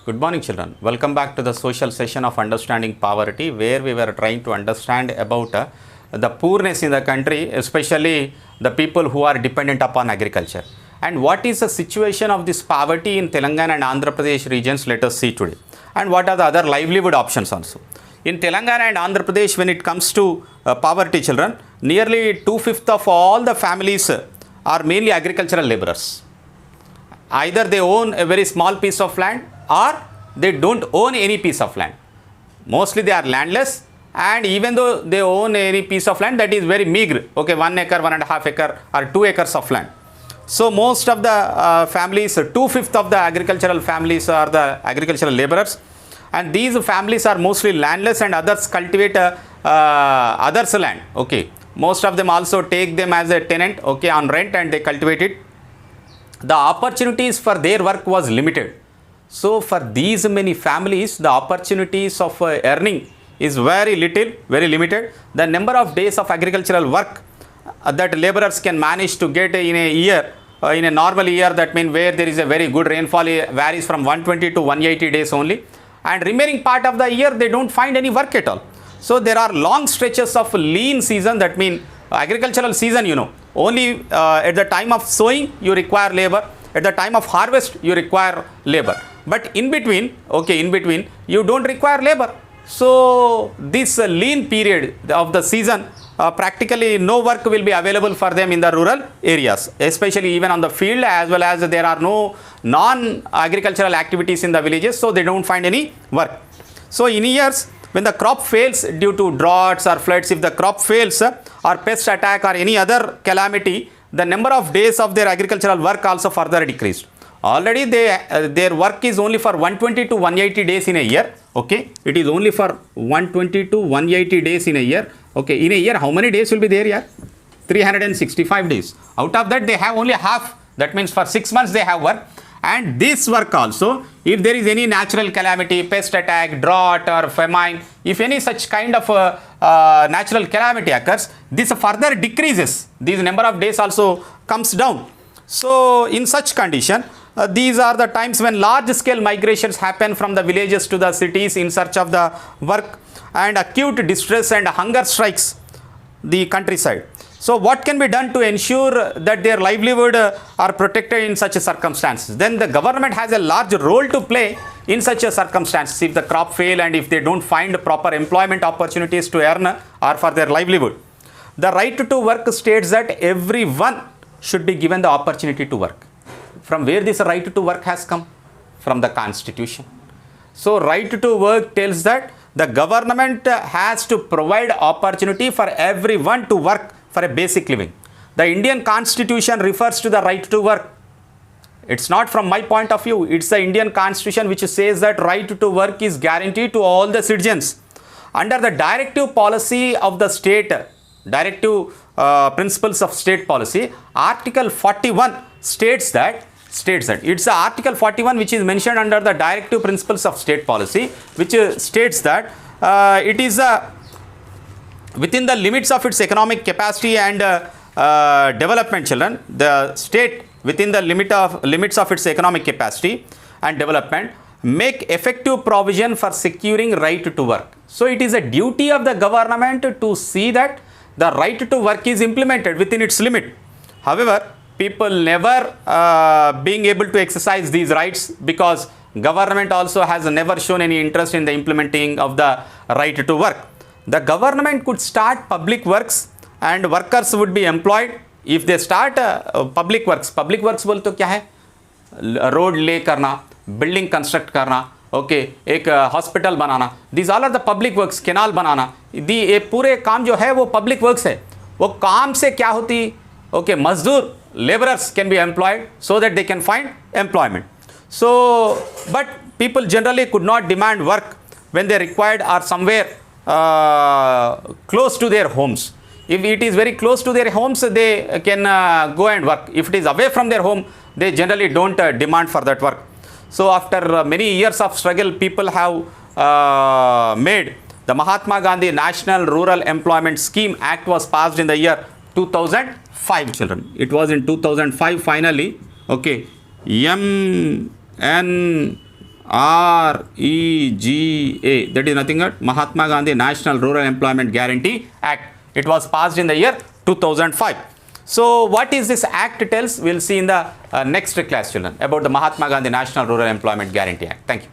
Good morning, children. Welcome back to the social session of Understanding Poverty, where we were trying to understand about the poorness in the country, especially the people who are dependent upon agriculture. And what is the situation of this poverty in Telangana and Andhra Pradesh regions? Let us see today. And what are the other livelihood options also. In Telangana and Andhra Pradesh, when it comes to poverty, children, nearly 2/5 of all the families are mainly agricultural laborers. Either they own a very small piece of land or they don't own any piece of land. Mostly they are landless, and even though they own any piece of land, that is very meager. Okay, 1 acre, 1.5 acre or 2 acres of land. So most of the families, 2/5 of the agricultural families are the agricultural laborers, and these families are mostly landless, and others cultivate others' land. Okay, most of them also take them as a tenant, okay, on rent, and they cultivate it. The opportunities for their work was limited. So for these many families, the opportunities of earning is very little, very limited. The number of days of agricultural work that laborers can manage to get in a year, in a normal year, that means where there is a very good rainfall, varies from 120 to 180 days only, and remaining part of the year they don't find any work at all. So there are long stretches of lean season, that means agricultural season, only at the time of sowing you require labor, at the time of harvest you require labor, but in between you don't require labor. So this lean period of the season, practically no work will be available for them in the rural areas, especially even on the field, as well as there are no non-agricultural activities in the villages, so they don't find any work. So in years when the crop fails due to droughts or floods, if the crop fails or pest attack or any other calamity, the number of days of their agricultural work also further decreased. Already their work is only for 120 to 180 days in a year. Okay, it is only for 120 to 180 days in a year. Okay, in a year how many days will be there here? 365 days. Out of that they have only half. That means for 6 months they have work. And this work also, if there is any natural calamity, pest attack, drought or famine, if any such kind of natural calamity occurs, this further decreases. This number of days also comes down. So in such condition, these are the times when large scale migrations happen from the villages to the cities in search of the work, and acute distress and hunger strikes the countryside. So what can be done to ensure that their livelihood are protected in such circumstances? Then the government has a large role to play in such a circumstances. If the crop fail and if they don't find proper employment opportunities to earn or for their livelihood, the right to work states that everyone should be given the opportunity to work. From where this right to work has come? From the Constitution. So right to work tells that the government has to provide opportunity for everyone to work for a basic living. The Indian Constitution refers to the right to work. It's not from my point of view. It's the Indian Constitution which says that right to work is guaranteed to all the citizens. Under the directive policy of the state, directive principles of state policy, Article 41 states that it's the Article 41 which is mentioned under the directive principles of state policy, which states that it is within the limits of its economic capacity and development, children, the state within the limits of its economic capacity and development make effective provision for securing right to work. So it is a duty of the government to see that the right to work is implemented within its limit. However, people never being able to exercise these rights, because government also has never shown any interest in the implementing of the right to work. The government could start public works and workers would be employed. If they start public works बोल तो क्या है? Road ले करना, building construct करना, okay, एक hospital बनाना, these all are the public works, canal बनाना, ये पूरे काम जो है वो पब्लिक वर्क्स है. वो काम से क्या होती? ओके, मजदूर, laborers can be employed so that they can find employment. So but people generally could not demand work when they required or somewhere close to their homes. If it is very close to their homes, they can go and work. If it is away from their home, they generally don't demand for that work. So after many years of struggle, people have made the Mahatma Gandhi National Rural Employment Scheme Act was passed in the year 2005, children. It was in 2005 finally. Okay, REGA, that is nothing but Mahatma Gandhi National Rural Employment Guarantee Act. It was passed in the year 2005. So what is this act tells, we'll see in the next class, children, about the Mahatma Gandhi National Rural Employment Guarantee Act. Thank you.